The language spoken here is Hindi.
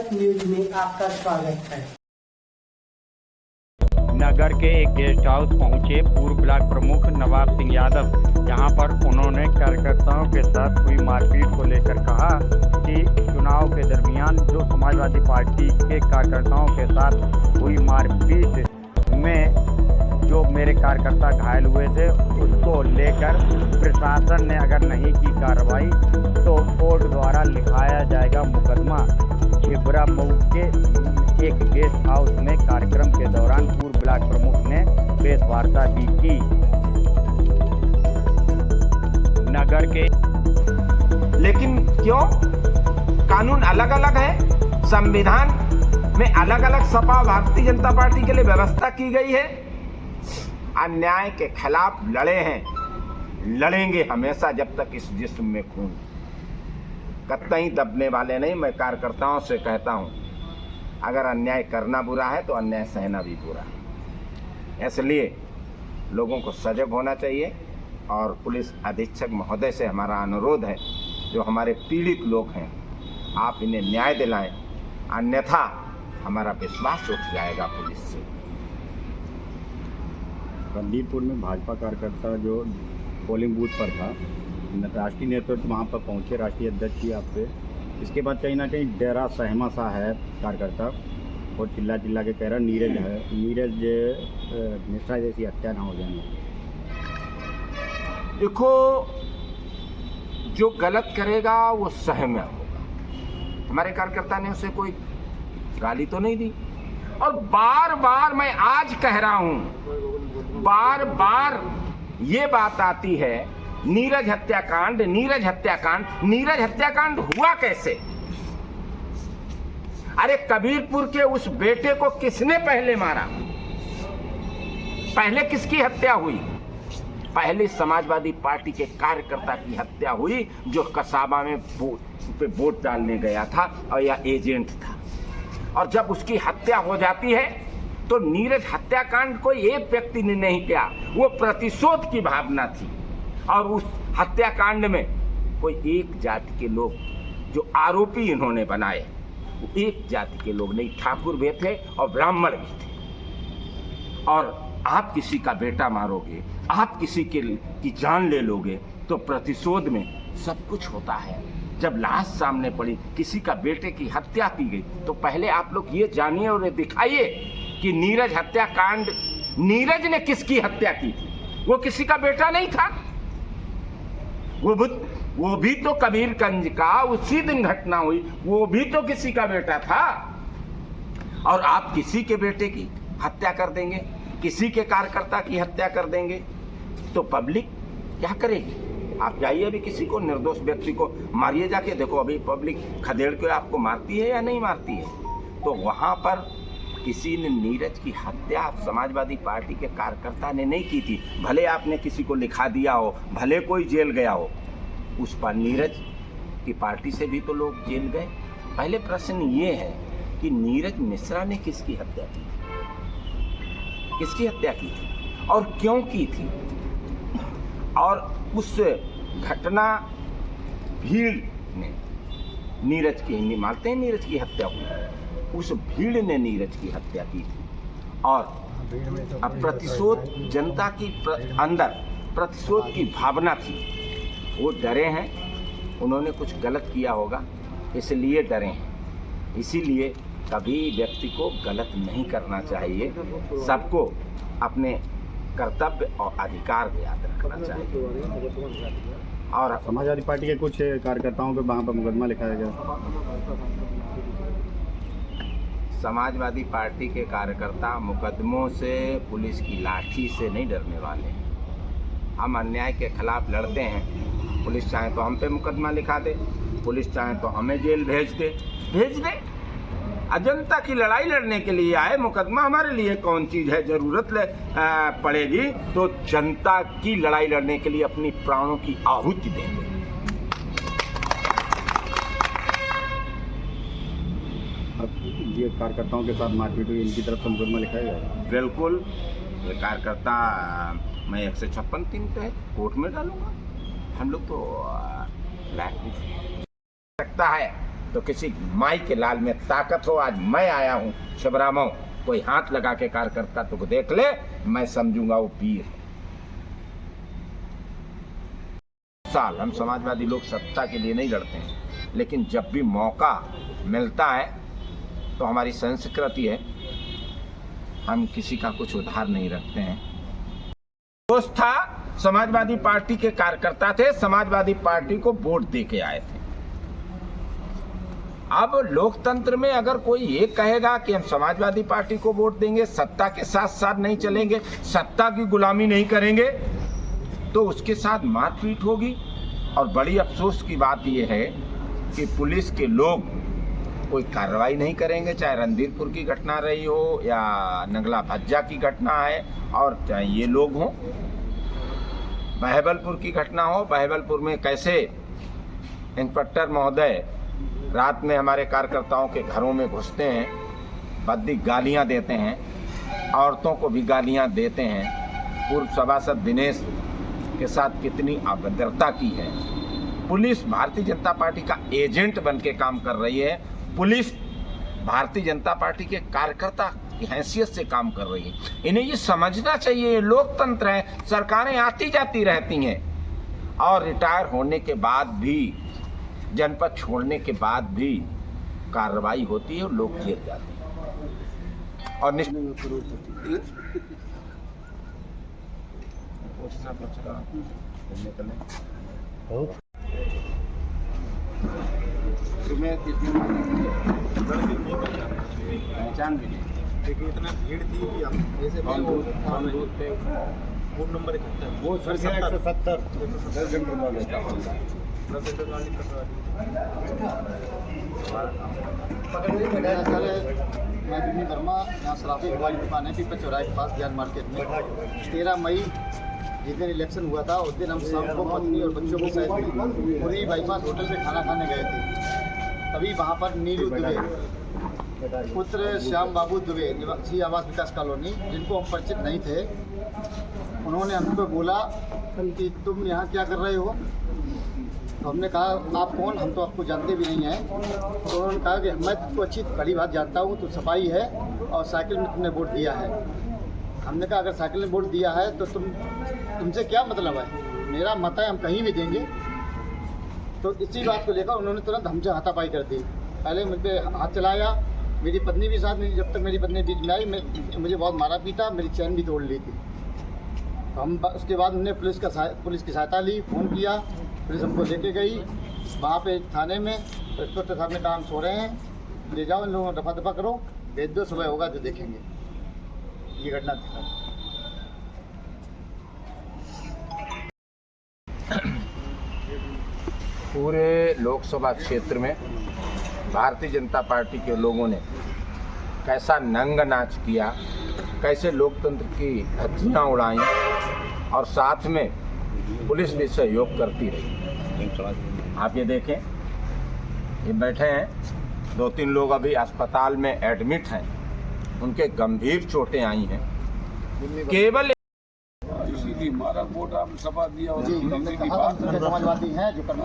भारत न्यूज में आपका स्वागत है। नगर के एक गेस्ट हाउस पहुंचे पूर्व ब्लॉक प्रमुख नवाब सिंह यादव। यहां पर उन्होंने कार्यकर्ताओं के साथ हुई मारपीट को लेकर कहा कि चुनाव के दरमियान जो समाजवादी पार्टी के कार्यकर्ताओं के साथ हुई मारपीट में जो मेरे कार्यकर्ता घायल हुए थे, उसको लेकर प्रशासन ने अगर नहीं की कार्रवाई तो कोर्ट द्वारा लिखाया जाएगा मुकदमा। छिबरा मऊ के एक गेस्ट हाउस में कार्यक्रम के दौरान पूर्व ब्लॉक प्रमुख ने प्रेस वार्ता भी की। नगर के लेकिन क्यों? कानून अलग अलग है, संविधान में अलग अलग सपा भारतीय जनता पार्टी के लिए व्यवस्था की गई है। अन्याय के खिलाफ लड़े हैं, लड़ेंगे हमेशा जब तक इस जिस्म में खून। कतई दबने वाले नहीं। मैं कार्यकर्ताओं से कहता हूं, अगर अन्याय करना बुरा है तो अन्याय सहना भी बुरा है। इसलिए लोगों को सजग होना चाहिए और पुलिस अधीक्षक महोदय से हमारा अनुरोध है, जो हमारे पीड़ित लोग हैं, आप इन्हें न्याय दिलाएं, अन्यथा हमारा विश्वास उठ जाएगा पुलिस से। रणदीपुर में भाजपा कार्यकर्ता जो पोलिंग बूथ पर था, राष्ट्रीय नेतृत्व वहां पर पहुंचे, राष्ट्रीय अध्यक्ष की आपसे, इसके बाद कहीं ना कहीं डरा सहमा सा है कार्यकर्ता और चिल्ला चिल्ला के कह रहा नीरज मिश्रा जैसी हत्या ना हो जाए। देखो, जो गलत करेगा वो सहम्य होगा। हमारे कार्यकर्ता ने उसे कोई गाली तो नहीं दी, और बार बार मैं आज कह रहा हूं, बार बार ये बात आती है, नीरज हत्याकांड, नीरज हत्याकांड। नीरज हत्याकांड हुआ कैसे? अरे कबीरपुर के उस बेटे को किसने पहले मारा? पहले किसकी हत्या हुई? पहले समाजवादी पार्टी के कार्यकर्ता की हत्या हुई, जो कसाबा में वोट डालने गया था और या एजेंट था। और जब उसकी हत्या हो जाती है तो नीरज हत्याकांड कोई एक व्यक्ति ने नहीं किया, वो प्रतिशोध की भावना थी। और उस हत्याकांड में कोई एक जाति के लोग जो आरोपी इन्होंने बनाए, वो एक जाति के लोग नहीं, ठाकुर भी थे और ब्राह्मण भी थे। और आप किसी का बेटा मारोगे, आप किसी की जान ले लोगे तो प्रतिशोध में सब कुछ होता है। जब लाश सामने पड़ी, किसी का बेटे की हत्या की गई, तो पहले आप लोग ये जानिए और दिखाइए कि नीरज हत्याकांड, नीरज ने किसकी हत्या की थी? वो किसी का बेटा नहीं था। वो भी तो कबीरगंज का उसी दिन घटना हुई, वो भी तो किसी का बेटा था। और आप किसी के बेटे की हत्या कर देंगे, किसी के कार्यकर्ता की हत्या कर देंगे, तो पब्लिक क्या करेगी? आप जाइए, अभी किसी को, निर्दोष व्यक्ति को मारिए जाके, देखो अभी पब्लिक खदेड़ के आपको मारती है या नहीं मारती है। तो वहां पर किसी ने नीरज की हत्या समाजवादी पार्टी के कार्यकर्ता ने नहीं की थी। भले आपने किसी को लिखा दिया हो, भले कोई जेल गया हो, उस पर नीरज की पार्टी से भी तो लोग जेल गए। पहले प्रश्न ये है कि नीरज मिश्रा ने किसकी हत्या की थी, किसकी हत्या की थी और क्यों की थी? और उस घटना भीड़ ने नीरज की, हिंदी मानते हैं नीरज की हत्या हुई, उस भीड़ ने नीरज की हत्या की थी। और अब प्रतिशोध, जनता की अंदर प्रतिशोध की भावना थी, वो डरे हैं, उन्होंने कुछ गलत किया होगा इसलिए डरे हैं। इसीलिए कभी व्यक्ति को गलत नहीं करना चाहिए, सबको अपने कर्तव्य और अधिकार को याद रखना चाहिए। और समाजवादी पार्टी के कुछ कार्यकर्ताओं पे वहाँ पर मुकदमा लिखाया गया। समाजवादी पार्टी के कार्यकर्ता मुकदमों से, पुलिस की लाठी से नहीं डरने वाले। हम अन्याय के खिलाफ लड़ते हैं। पुलिस चाहे तो हम पे मुकदमा लिखा दे, पुलिस चाहे तो हमें जेल भेज दे। जनता की लड़ाई लड़ने के लिए आए, मुकदमा हमारे लिए कौन चीज़ है? जरूरत पड़ेगी तो जनता की लड़ाई लड़ने के लिए अपनी प्राणों की आहुति देंगे। अब ये कार्यकर्ताओं के साथ मारपीट हुई, इनकी तरफ से मुकदमा लिखाया गया? बिल्कुल, ये कार्यकर्ता मैं 156(3) पे कोर्ट में डालूंगा। हम लोग तो सकता है तो किसी माई के लाल में ताकत हो। आज मैं आया हूँ शिवरामो, कोई हाथ लगा के कार्यकर्ता तो देख ले, मैं समझूंगा वो पीर। साल हम समाजवादी लोग सत्ता के लिए नहीं लड़ते हैं, लेकिन जब भी मौका मिलता है तो हमारी संस्कृति है, हम किसी का कुछ उधार नहीं रखते हैं। दोस्त था, समाजवादी पार्टी के कार्यकर्ता थे, समाजवादी पार्टी को वोट दे के आए थे। अब लोकतंत्र में अगर कोई ये कहेगा कि हम समाजवादी पार्टी को वोट देंगे, सत्ता के साथ साथ नहीं चलेंगे, सत्ता की गुलामी नहीं करेंगे, तो उसके साथ मारपीट होगी। और बड़ी अफसोस की बात यह है कि पुलिस के लोग कोई कार्रवाई नहीं करेंगे, चाहे रणधीरपुर की घटना रही हो या नगला भज्जा की घटना है, और चाहे ये लोग हों, बहबलपुर की घटना हो। बहबलपुर में कैसे इंस्पेक्टर महोदय रात में हमारे कार्यकर्ताओं के घरों में घुसते हैं, भद्दी गालियां देते हैं, औरतों को भी गालियां देते हैं। पूर्व सभासद दिनेश के साथ कितनी अभद्रता की है। पुलिस भारतीय जनता पार्टी का एजेंट बन के काम कर रही है। पुलिस भारतीय जनता पार्टी के कार्यकर्ता की हैसियत से काम कर रही है। इन्हें ये समझना चाहिए, ये लोकतंत्र है, सरकारें आती जाती रहती हैं, और रिटायर होने के बाद भी, जनपद छोड़ने के बाद भी कार्रवाई होती है और लोग जेल जाते हैं। और पहचान भी नहीं, देखिए इतना भीड़ थी कि हम जैसे फोन नंबर वो सर 170 मैं विनी वर्मा, यहाँ शराबी हवाई दुकान है पीपल चौराहे के पास ज्ञान मार्केट में। 13 मई जिस दिन इलेक्शन हुआ था उस दिन हम सबको, पत्नी और बच्चों को सहित पूरी बाईपास होटल पे खाना खाने गए थे। तभी वहाँ पर नीलू दुबे पुत्र श्याम बाबू दुबे, निवासी आवास विकास कॉलोनी, जिनको हम परिचित नहीं थे, उन्होंने हमको बोला कि तुम यहाँ क्या कर रहे हो। तो हमने कहा आप कौन, हम तो आपको जानते भी नहीं हैं। तो उन्होंने कहा कि मैं तुमको अच्छी बड़ी बात जानता हूँ, तो सफाई है और साइकिल में तुमने वोट दिया है। हमने कहा अगर साइकिल में वोट दिया है तो तुमसे क्या मतलब है, मेरा मत है, हम कहीं भी देंगे। तो इसी बात को लेकर उन्होंने तुरंत हमसे हाथापाई कर दी। पहले मुझ पर हाथ चलाया, मेरी पत्नी भी साथ में, जब तक मेरी पत्नी बीच में आई मुझे बहुत मारा पीटा, मेरी चैन भी तोड़ ली थी। हम उसके बाद हमने पुलिस की सहायता ली, फ़ोन किया, पुलिस हमको लेके गई वहाँ पे थाने में। इंस्पेक्टर साहब ने कहा हम सो रहे हैं, ले जाओ इन लोगों को, दफा दफा करो, भेज दो, सुबह होगा जो देखेंगे। ये घटना थी। पूरे लोकसभा क्षेत्र में भारतीय जनता पार्टी के लोगों ने कैसा नंग नाच किया, कैसे लोकतंत्र की धज्जियां उड़ाई, और साथ में पुलिस भी सहयोग करती रही। आप ये देखें, ये बैठे हैं, 2-3 लोग अभी अस्पताल में एडमिट हैं, उनके गंभीर चोटें आई हैं। केवल इसीलिए हमारा वोट आप सभा दिया और जी, हमने कहा समाजवादी हैं जो